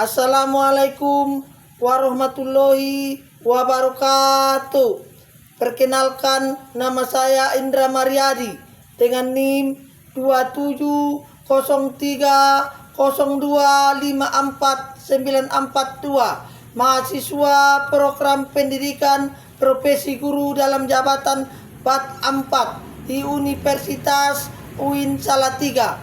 Assalamualaikum warahmatullahi wabarakatuh. Perkenalkan, nama saya Indra Mariadi dengan NIM 270302549442, mahasiswa program pendidikan profesi guru dalam jabatan BAT 4 di Universitas UIN Salatiga.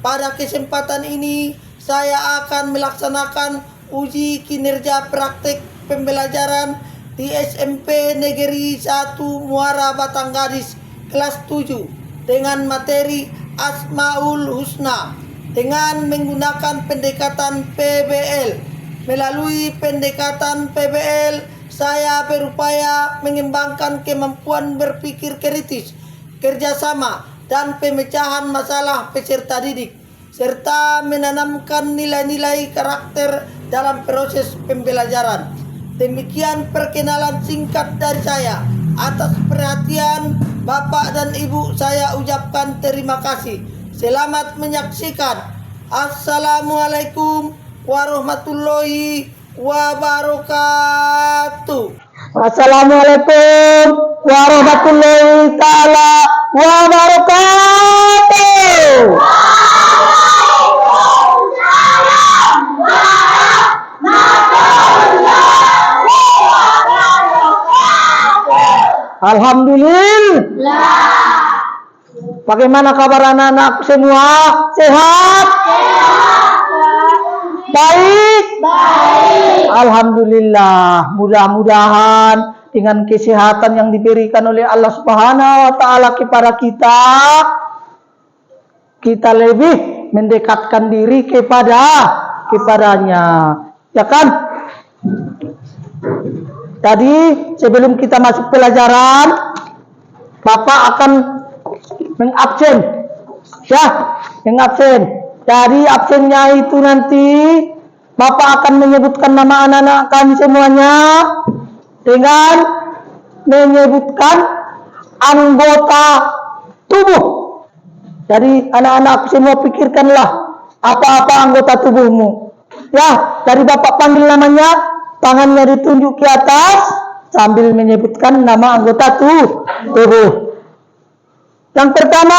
Pada kesempatan ini saya akan melaksanakan uji kinerja praktek pembelajaran di SMP Negeri 1 Muara Batanggadis kelas 7 dengan materi Asmaul Husna dengan menggunakan pendekatan PBL. Melalui pendekatan PBL, saya berupaya mengembangkan kemampuan berpikir kritis, kerjasama, dan pemecahan masalah peserta didik, serta menanamkan nilai-nilai karakter dalam proses pembelajaran. Demikian perkenalan singkat dari saya. Atas perhatian Bapak dan Ibu saya ucapkan terima kasih. Selamat menyaksikan. Assalamualaikum warahmatullahi wabarakatuh. Assalamualaikum warahmatullahi ta'ala wabarakatuh. Alhamdulillah. Bagaimana kabar anak-anak semua? Sehat? Baik? Alhamdulillah. Mudah-mudahan dengan kesehatan yang diberikan oleh Allah Subhanahu wa taala kepada kita lebih mendekatkan diri kepadanya. Ya kan? Tadi sebelum kita masuk pelajaran, Bapak akan mengabsen. Ya, mengabsen. Dari absennya itu nanti Bapak akan menyebutkan nama anak-anak kami semuanya dengan menyebutkan anggota tubuh. Jadi anak-anak semua pikirkanlah apa-apa anggota tubuhmu. Ya, dari Bapak panggil namanya, tangannya ditunjuk ke atas sambil menyebutkan nama anggota tubuh. Yang pertama,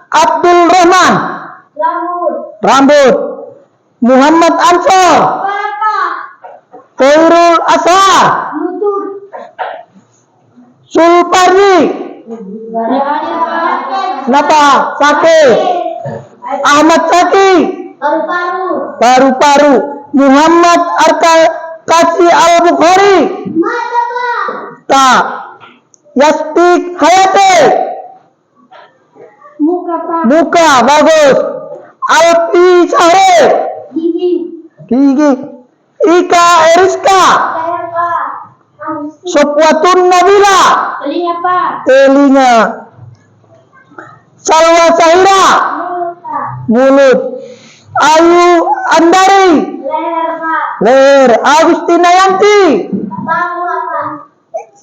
Abdul Rahman. Rambut. Muhammad Ansor. Khairul Asar. Sulpardi. Kenapa? Sakit. Ahmad Saki. Paru-paru. Muhammad Kasih Al-Bukhari. Tak. Yastik Hayati. Muka. Bagus. Alfi Syahrir. Gigi. Ika Eriska. Sopwatun Nabila. Telinga. Salwa Sahira. Mulut. Ayu Andari. Leher. Agustina Yanti.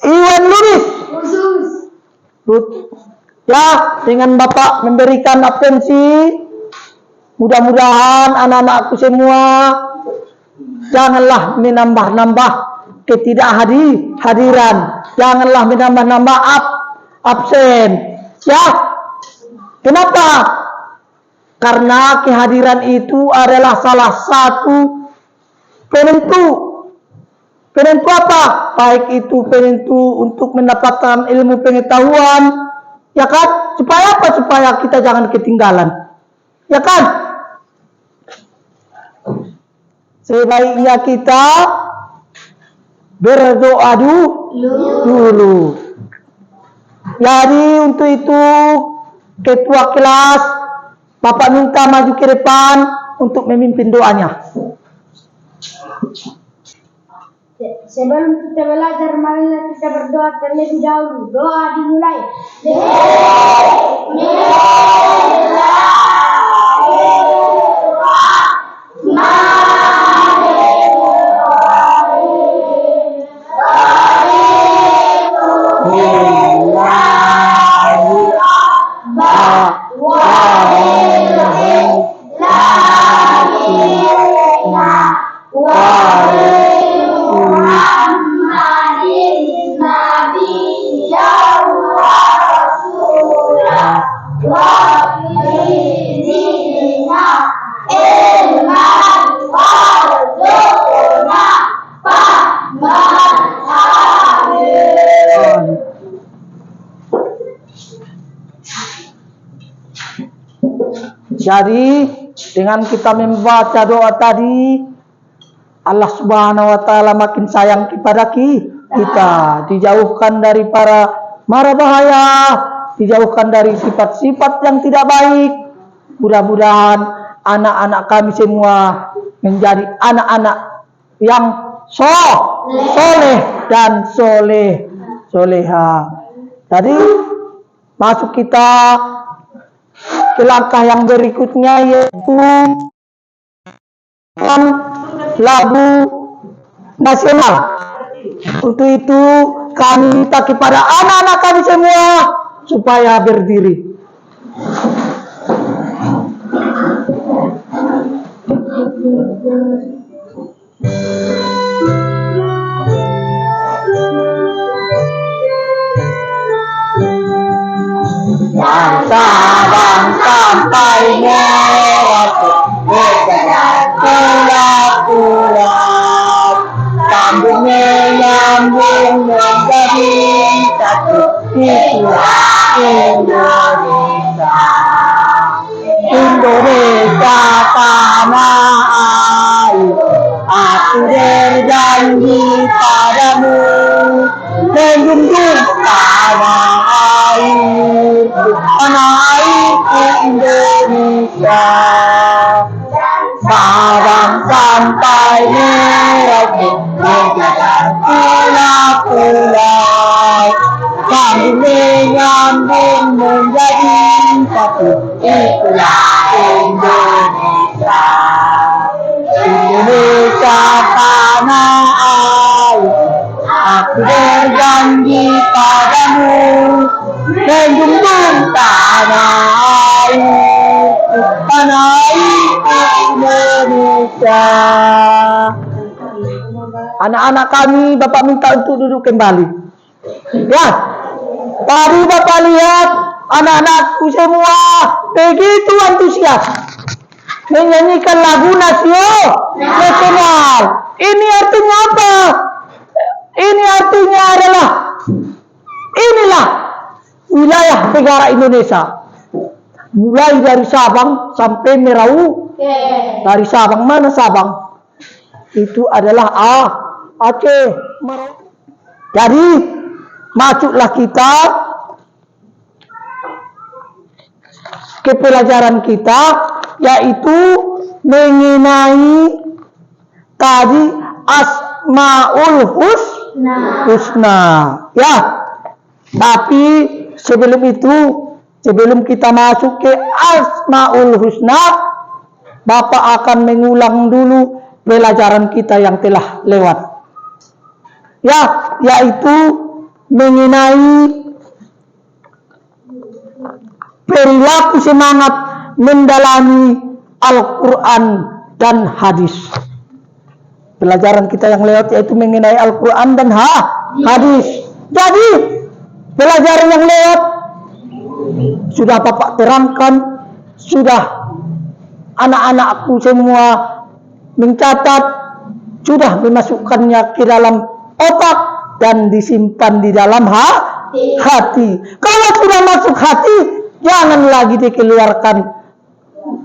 Iwan Luris. Ya, dengan Bapak memberikan absensi, mudah-mudahan anak-anakku semua janganlah menambah-nambah ketidakhadiran, janganlah menambah-nambah absen. Ya, kenapa? Karena kehadiran itu adalah salah satu penentu apa? Baik itu penentu untuk mendapatkan ilmu pengetahuan, ya kan? Supaya apa? Supaya kita jangan ketinggalan, ya kan? Sebaiknya kita berdoa dulu. Jadi untuk itu ketua kelas Bapak minta maju ke depan untuk memimpin doanya. Sebelum kita belajar, marilah kita berdoa terlebih dahulu. Doa dimulai. Muhammadin nabiyyan wa rasulah wa zidna ilman warzuqna fahman amin. Jadi dengan kita membaca doa tadi, Allah Subhanahu wa taala makin sayang kepada kita, dijauhkan dari para mara bahaya, dijauhkan dari sifat-sifat yang tidak baik. Mudah-mudahan anak-anak kami semua menjadi anak-anak yang soleh dan soleha. Jadi masuk kita ke langkah yang berikutnya, yaitu lagu nasional. Untuk itu kami minta kepada anak-anak kami semua supaya berdiri. Dari Sabang sampai Merauke, pulau-pulau, sambung menyambung menjadi satu, itulah Indonesia. Indonesia tanah air, aku berjanji padamu, menjunjung tanah air, tanah airku Indonesia. Sabang sampai Merauke, pulau-pulau, kami menyambung menjadi satu, itulah Indonesia. Indonesia tanah air, aku berjanji padamu, menjunjung tanah air, tanah airku Indonesia. Anak-anak kami, Bapak minta untuk duduk kembali. Ya, tadi Bapak lihat anak-anakku semua begitu antusias menyanyikan lagu nasional. Ini artinya apa? Ini artinya adalah inilah wilayah negara Indonesia. Mulai dari Sabang sampai Merauke. Dari Sabang, mana Sabang? Itu adalah Aceh, Merauke. Jadi masuklah kita ke pelajaran kita, yaitu mengenai tadi Asmaul Husna. Ya, tapi sebelum itu, sebelum kita masuk ke Asmaul Husna, Bapak akan mengulang dulu pelajaran kita yang telah lewat. Ya, yaitu mengenai perilaku semangat mendalami Al-Quran dan hadis. Pelajaran kita yang lewat yaitu mengenai Al-Quran dan hadis. Jadi pelajaran yang lewat sudah Bapak terangkan, sudah anak-anakku semua mencatat, sudah memasukkannya ke dalam otak dan disimpan di dalam hati. Kalau sudah masuk hati, jangan lagi dikeluarkan,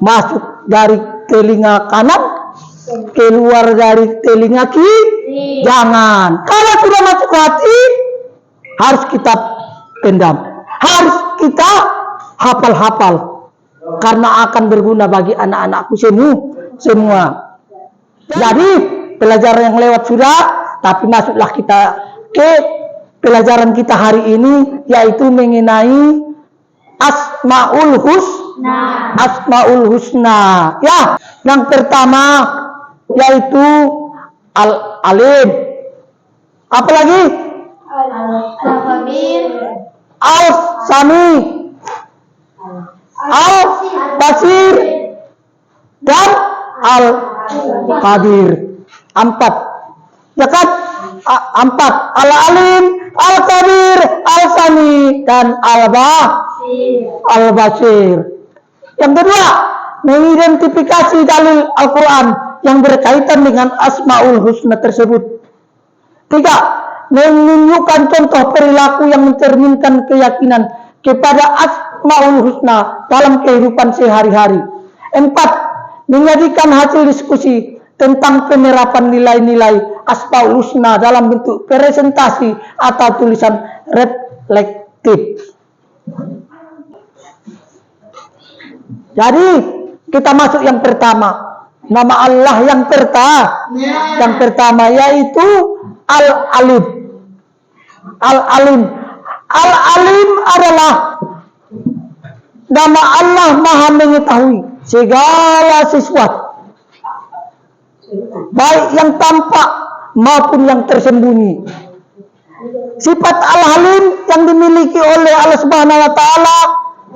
masuk dari telinga kanan, keluar dari telinga kiri. Jangan. Kalau sudah masuk hati, harus kita pendam, harus kita hafal-hafal, karena akan berguna bagi anak-anakku semua. Jadi pelajaran yang lewat sudah, tapi masuklah kita ke pelajaran kita hari ini, yaitu mengenai Asmaul Husna. Ya, yang pertama yaitu Al-Alim. Apa lagi? Al-Sami, Al-Basir, dan Al-Qadir. 4. Ya kan? 4. Al-Alim, Al-Kabir, Al-Sami, dan Al-Basir. Yang kedua, mengidentifikasi dalil Al-Quran yang berkaitan dengan Asmaul Husna tersebut. 3. Menunjukkan contoh perilaku yang mencerminkan keyakinan kepada Asmaul Husna dalam kehidupan sehari-hari. 4. Menjadikan hasil diskusi tentang penerapan nilai-nilai Asmaul Husna dalam bentuk presentasi atau tulisan reflektif. Jadi kita masuk yang pertama. Nama Allah yang pertama yaitu Al-Alim. Al-Alim. Al-Alim adalah nama Allah Maha mengetahui segala sesuatu, baik yang tampak maupun yang tersembunyi. Sifat Al-Alim yang dimiliki oleh Allah Subhanahu wa taala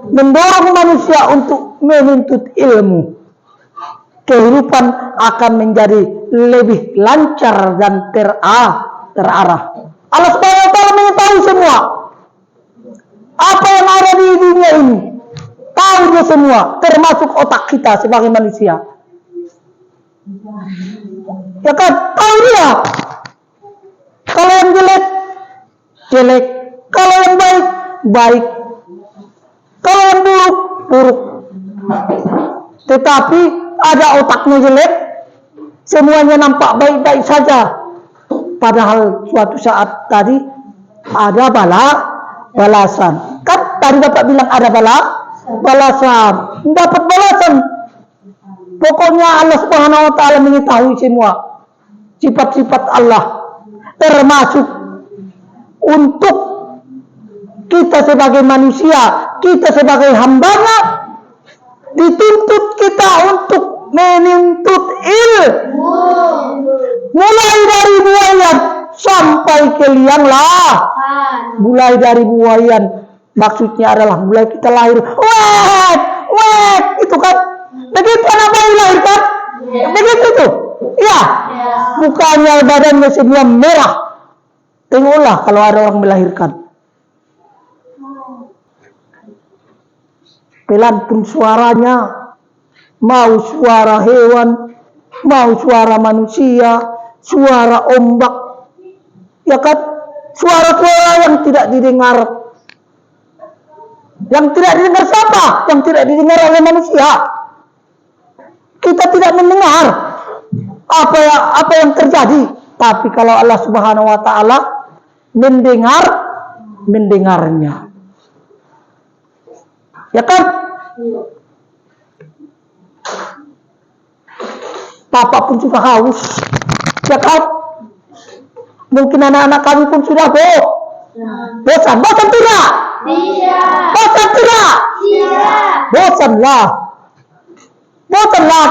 mendorong manusia untuk menuntut ilmu. Kehidupan akan menjadi lebih lancar dan terarah. Allah Subhanahu wa taala mengetahui semua apa yang ada di dunia ini. Tahu dia semua, termasuk otak kita sebagai manusia. Ya kan, tahu dia. Kalau yang jelek, jelek. Kalau yang baik, baik. Kalau yang buruk, buruk. Tetapi ada otaknya jelek, semuanya nampak baik-baik saja. Padahal suatu saat tadi ada balasan. Kan tadi Bapak bilang ada balasan. Dapat balasan. Pokoknya Allah Subhanahu wa taala mengetahui semua sifat-sifat Allah, termasuk untuk kita sebagai manusia, kita sebagai hambanya, dituntut kita untuk menuntut ilmu, mulai dari buayan sampai ke liang lah. Mulai dari buayan maksudnya adalah mulai kita lahir, wek, itu kan begitu anak bayi lahir kan, begitu tuh, ya, mukanya badannya semua merah. Tengoklah kalau ada orang melahirkan, pelan pun suaranya, mau suara hewan, mau suara manusia, suara ombak, ya kan, suara-suara yang tidak didengar. Yang tidak didengar siapa? Yang tidak didengar oleh manusia. Kita tidak mendengar apa yang terjadi. Tapi kalau Allah Subhanahu wa taala mendengarnya. Ya kan? Papa pun juga haus. Ya kan? Mungkin anak-anak kami pun sudah bosan. Bosan tidak? Tidak. Bosan tidak? Tidak. Bosanlah.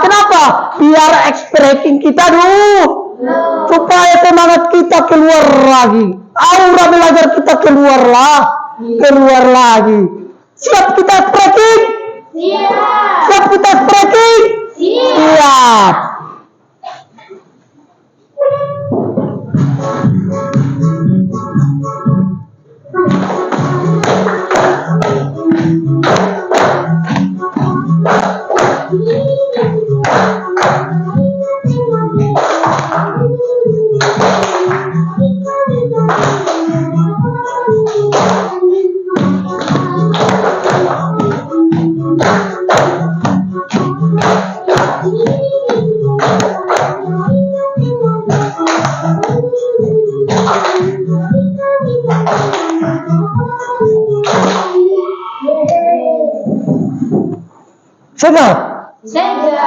Kenapa? Biar expressing kita dulu. Supaya semangat kita keluar lagi. Aura belajar kita keluar lagi. Siap kita expressing? Siap. Siap kita expressing? Siap.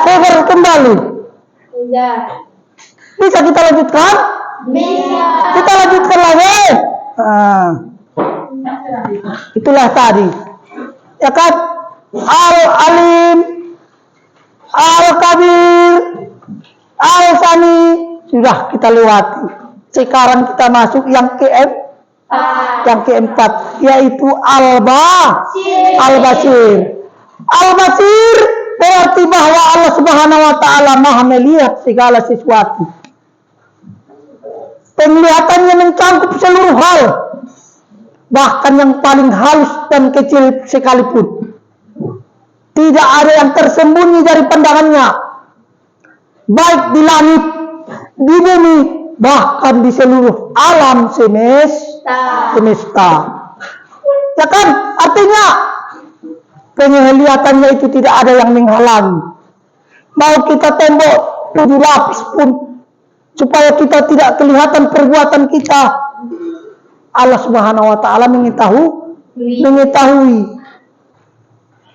Segar kembali. Bisa kita lanjutkan? Bisa. Kita lanjutkan lagi. Itulah tadi. Ya kan? Al-Alim, Al-Kabir, Al-Sami sudah kita lewati. Sekarang kita masuk yang keempat, yaitu Al-Basir. Al-Basir berarti bahwa Allah Subhanahu wa taala Maha melihat segala sesuatu. Penglihatannya mencakup seluruh hal, bahkan yang paling halus dan kecil sekalipun. Tidak ada yang tersembunyi dari pandangannya, baik di langit, di bumi, bahkan di seluruh alam semesta. Ya kan? Artinya penglihatannya itu tidak ada yang menghalangi. Mau kita tembok 7 lapis pun, supaya kita tidak kelihatan perbuatan kita, Allah Subhanahu wa taala mengetahui.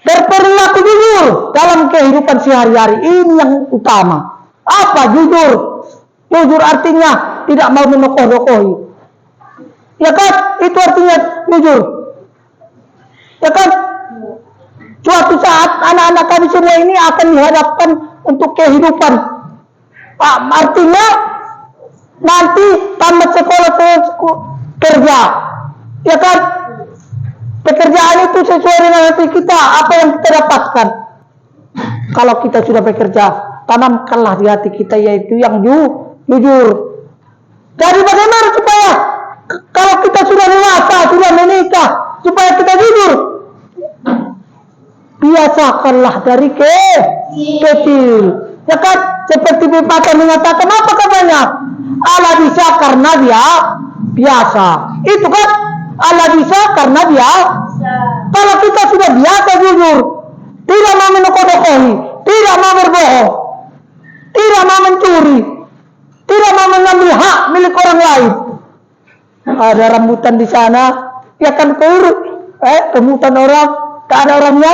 Berperilaku jujur dalam kehidupan sehari-hari, ini yang utama. Apa jujur? Jujur artinya tidak mau menokoh-nokohi. Ya kan? Itu artinya jujur. Ya kan? Suatu saat anak-anak kami semua ini akan dihadapkan untuk kehidupan. Artinya nanti tamat sekolah kerja. Ya kan? Pekerjaan itu sesuai dengan hati kita, apa yang kita dapatkan. Kalau kita sudah bekerja, tanamkanlah di hati kita yaitu yang jujur. Jadi bagaimana supaya kalau kita sudah dewasa, sudah menikah, supaya kita jujur? Biasakanlah dari kecil. Ya kan? Seperti pepatah mengatakan, apa katanya? Allah bisa karena dia biasa. Itu kan? Allah bisa karena dia. Kalau kita sudah biasa jujur, tidak mau menokoh-nokohi, tidak mau berbohong, tidak mau mencuri, tidak mau mengambil hak milik orang lain. Ada rambutan di sana, ya kan turun. Rambutan orang, tak ada orangnya,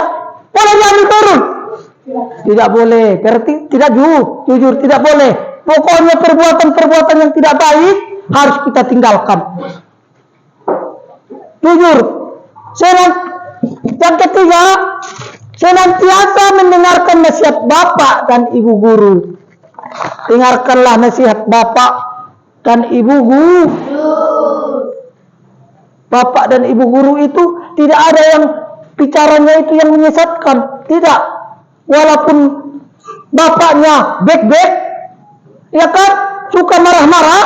boleh diambil turun? Tidak boleh, berarti tidak jujur, tidak boleh. Pokoknya perbuatan-perbuatan yang tidak baik harus kita tinggalkan. Jujur. Yang ketiga, senantiasa mendengarkan nasihat bapak dan ibu guru. Dengarkanlah nasihat bapak dan ibu guru. Bapak dan ibu guru itu tidak ada yang bicaranya itu yang menyesatkan. Tidak. Walaupun bapaknya bek-bek, ya kan, suka marah-marah,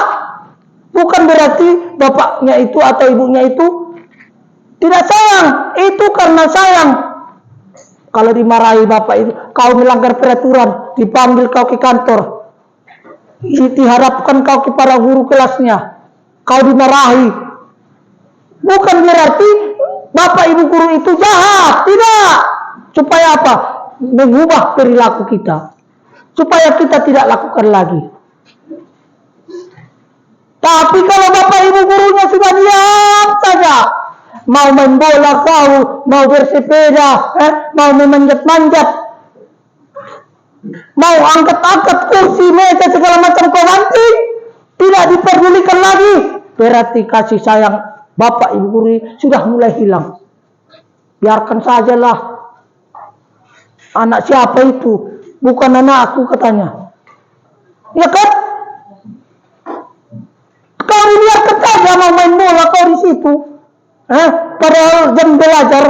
bukan berarti bapaknya itu atau ibunya itu tidak sayang. Itu karena sayang. Kalau dimarahi bapak itu, kau melanggar peraturan, dipanggil kau ke kantor, diharapkan kau kepada guru kelasnya, kau dimarahi, bukan berarti bapak ibu guru itu jahat. Tidak. Supaya apa? Mengubah perilaku kita, supaya kita tidak lakukan lagi. Tapi kalau bapak ibu gurunya sudah diam saja, mau main bola kau, mau bersepeda, mau memanjat-manjat, mau angkat-angkat kursi, meja, segala macam kau banting, tidak diperdulikan lagi, berarti kasih sayang bapak ibu guru sudah mulai hilang. Biarkan sajalah. Anak siapa itu? Bukan anakku katanya. Ya kan? Kau biarkan saja mau main bola kau di situ. Padahal jam belajar,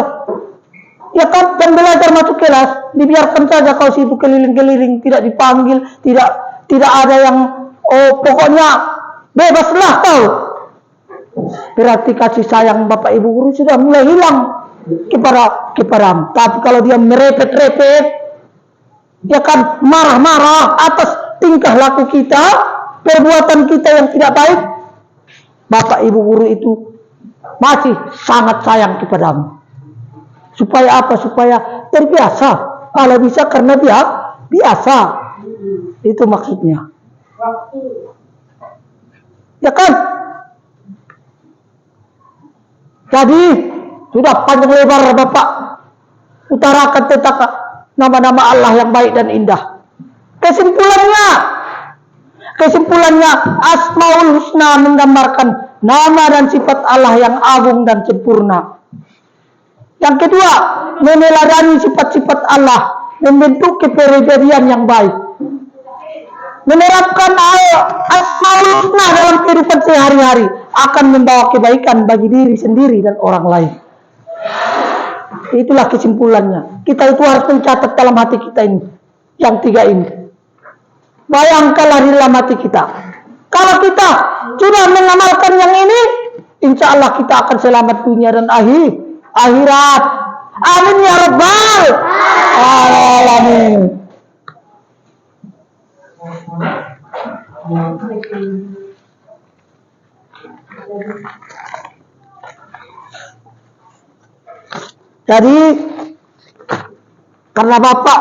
ya kan, jam belajar masuk kelas, dibiarkan saja kau situ keliling-keliling, tidak dipanggil, tidak ada yang, pokoknya bebaslah kau. Berarti kasih sayang bapak ibu guru sudah mulai hilang kepadamu. Tapi kalau dia merepet-repet, ya kan, marah-marah atas tingkah laku kita, perbuatan kita yang tidak baik, bapak ibu guru itu masih sangat sayang kepadamu. Supaya apa? Supaya terbiasa. Kalau bisa karena dia biasa. Itu maksudnya. Ya kan? Jadi sudah panjang lebar Bapak utarakan tentang nama-nama Allah yang baik dan indah. Kesimpulannya Asmaul Husna menggambarkan nama dan sifat Allah yang agung dan sempurna. Yang kedua, meneladani sifat-sifat Allah, membentuk kepribadian yang baik. Menerapkan Asmaul Husna dalam kehidupan sehari-hari akan membawa kebaikan bagi diri sendiri dan orang lain. Itulah kesimpulannya. Kita itu harus mencatat dalam hati kita ini, yang tiga ini. Bayangkanlah di dalam hati kita. Kalau kita sudah mengamalkan yang ini, insya Allah kita akan selamat dunia dan akhirat. Amin ya rabbal alamin. Jadi karena Bapak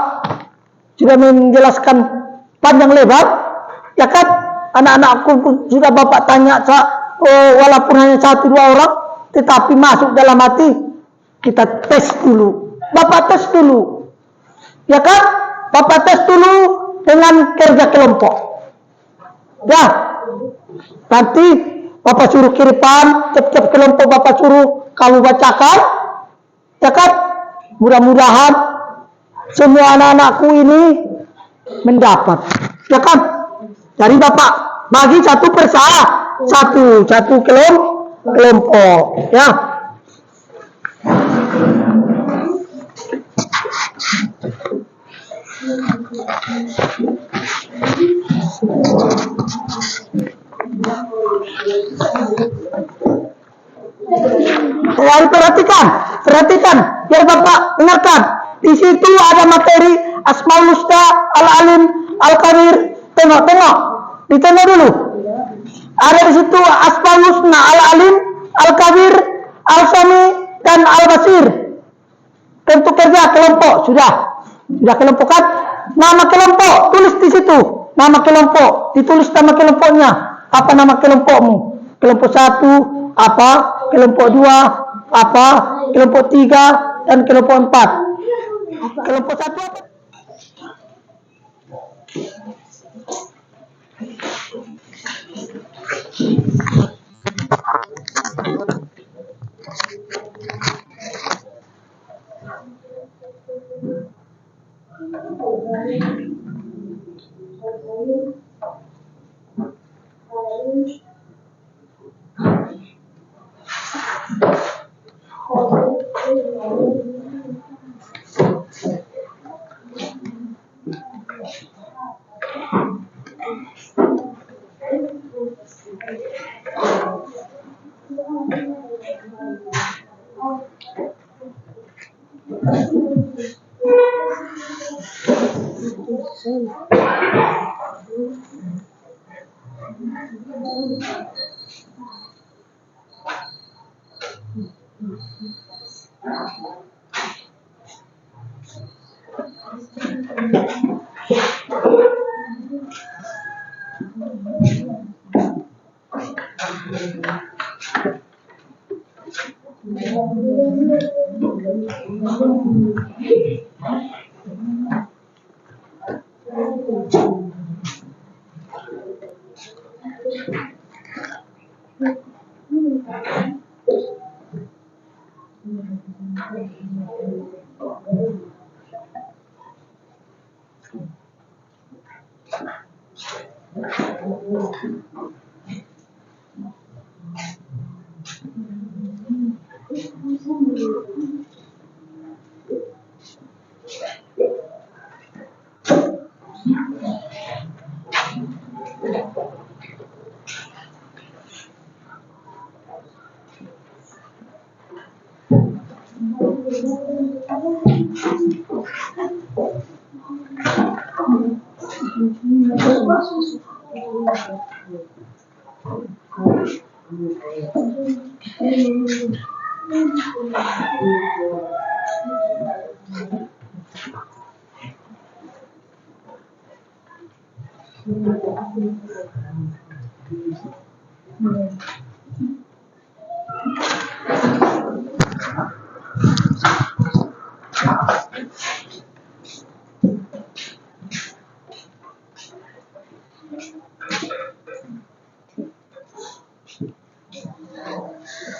sudah menjelaskan panjang lebar, ya kan, anak-anakku pun sudah Bapak tanya, walaupun hanya 1-2 orang, tetapi masuk dalam hati, kita tes dulu. Bapak tes dulu, ya kan? Bapak tes dulu dengan kerja kelompok. Ya, nanti Bapak suruh kiripan, tiap-tiap kelompok Bapak suruh kamu bacakan, ya kan? Mudah-mudahan semua anak-anakku ini mendapat, ya kan? Jadi Bapak bagi satu kelompok, ya. Perhatikan, biar Bapak dengarkan. Di situ ada materi Asmaul Husna, Al-Alim, Al-Kabir. Tengok, ditengok dulu. Ada di situ Asmaul Husna, Al-Alim, Al-Kabir, Al-Sami, dan Al-Basir. Tentu kerja kelompok sudah kelompokan. Nama kelompok tulis di situ. Nama kelompok ditulis, nama kelompoknya. Apa nama kelompokmu? Kelompok 1 apa? Kelompok 2 apa? Kelompok 3 dan kelompok 4. Kelompok 1 apa?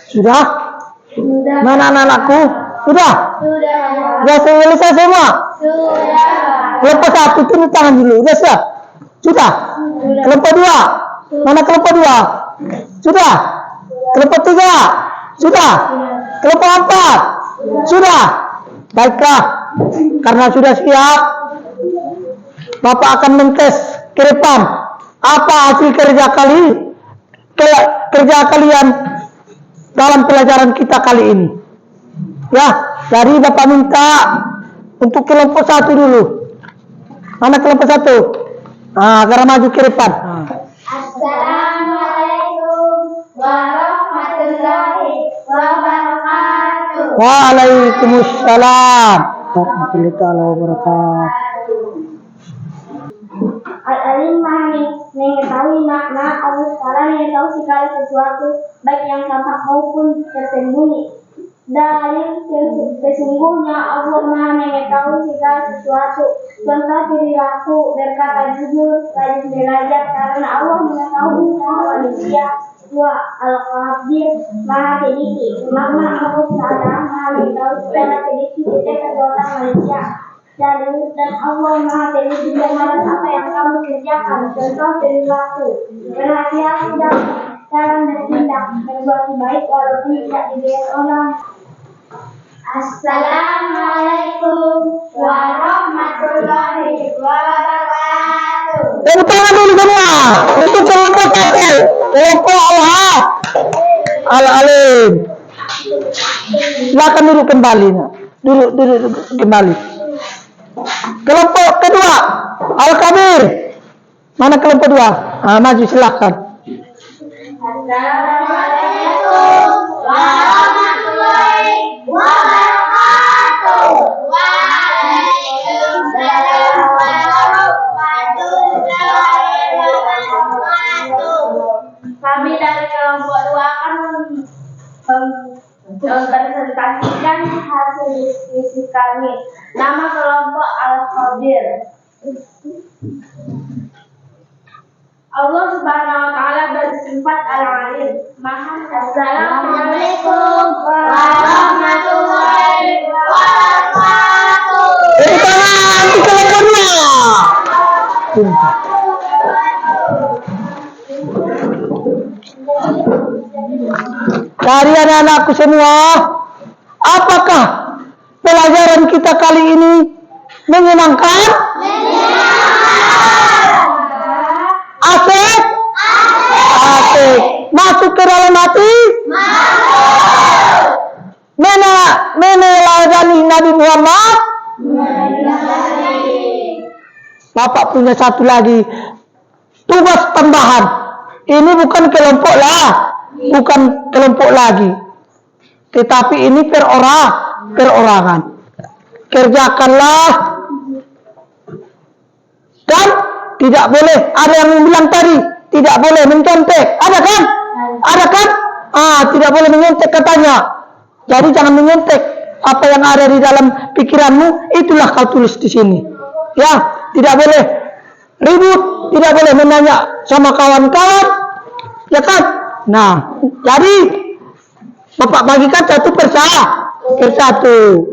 Sudah? Mana anak-anakku? Sudah? Sudah selesai semua? Kelompok 1 turun tangan dulu. Sudah? Kelompok 2? Mana kelompok 2? Sudah? Kelompok 3? Sudah? Kelompok 4? Sudah? Baiklah. Karena sudah siap, Bapak akan mentes ke depan. Apa hasil kerja kalian dalam pelajaran kita kali ini? Ya, jadi Bapak minta untuk kelompok 1 dulu. Mana kelompok 1? Karena maju ke depan. Assalamualaikum warahmatullahi wabarakatuh. Waalaikumsalam warahmatullahi wabarakatuh. Al-alim mengetahui makna, Allah Ta'ala mengetahui segala sesuatu, baik yang tampak maupun tersembunyi. Dalil sesungguhnya Allah Maha mengetahui segala sesuatu. Contoh perilaku berkata jujur, rajin belajar karena Allah mengetahui semua manusia. 2. Al-Qadir Maha teliti. Makna Allah Ta'ala Maha mengetahui segala teliti setiap perbuatan manusia. Dan Allah Maha teliti terhadap apa yang kamu kerjakan. Contoh perilaku berhati-hati dalam bertindak, berbuat baik walaupun tidak dilihat orang. Assalamualaikum warahmatullahi wabarakatuh. Tepuk tangan dulu semua. Untuk kelompok 1, kelompok Al-Alim. Silakan duduk kembali. Duduk kembali. Kelompok kedua, Al-Kabir. Mana kelompok 2? Maju silakan. Assalamualaikum warahmatullahi wabarakatuh. Waalaikumsalam warahmatullahi wabarakatuh. Kami dari kelompok 2 akan mempresentasikan hasil diskusi kami. Nama kelompok Al-Qadir. Allah Subhanahu wa Ta'ala bersifat Al-Alim. Assalamualaikum warahmatullahi wabarakatuh. Tangan di kelompok 2. Dari anak-anakku semua, apakah pelajaran kita kali ini menyenangkan? Asik? Asik. Masuk ke dalam hati? Meneladani Nabi Muhammad? Bapak punya satu lagi tugas tambahan. Ini bukan kelompok bukan kelompok lagi, tetapi ini perorangan. Kerjakanlah dan tidak boleh, ada yang bilang tadi tidak boleh mencontek, ada kan? Tidak boleh menyontek katanya. Jadi jangan menyontek, apa yang ada di dalam pikiranmu itulah kau tulis di sini. Ya, tidak boleh ribut, tidak boleh menanya sama kawan-kawan, ya kan? Nah, jadi Bapak bagikan satu persatu.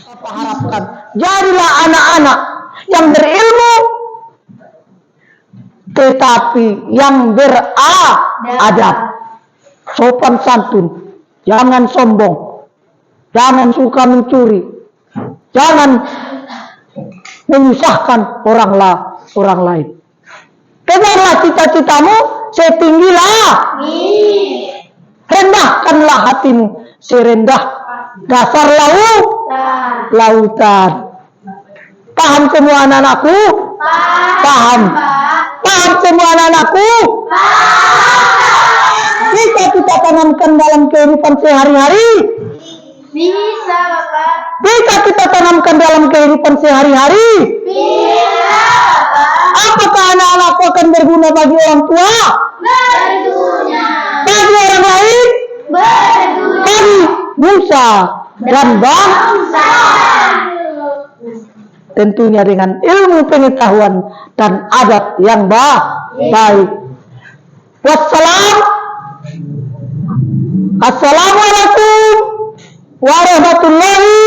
Bapak harapkan jadilah anak-anak yang berilmu, tetapi yang beradab, sopan santun, jangan sombong, jangan suka mencuri, jangan menyusahkan orang lain. Kejarlah cita-citamu setinggilah, rendahkanlah hatimu serendah dasar lautan. Paham semua anak-anakku? Paham semua anak-anakku? Bisa kita tanamkan dalam kehidupan sehari-hari? Bisa, Bapak. Bisa kita tanamkan dalam kehidupan sehari-hari? Bisa, Bapak. Apakah anak-anakku akan berguna bagi orang tua? Berguna. Bagi orang lain? Berguna. Bagi bangsa dan bangsa. Tentunya dengan ilmu pengetahuan dan adab yang baik. Assalamualaikum warahmatullahi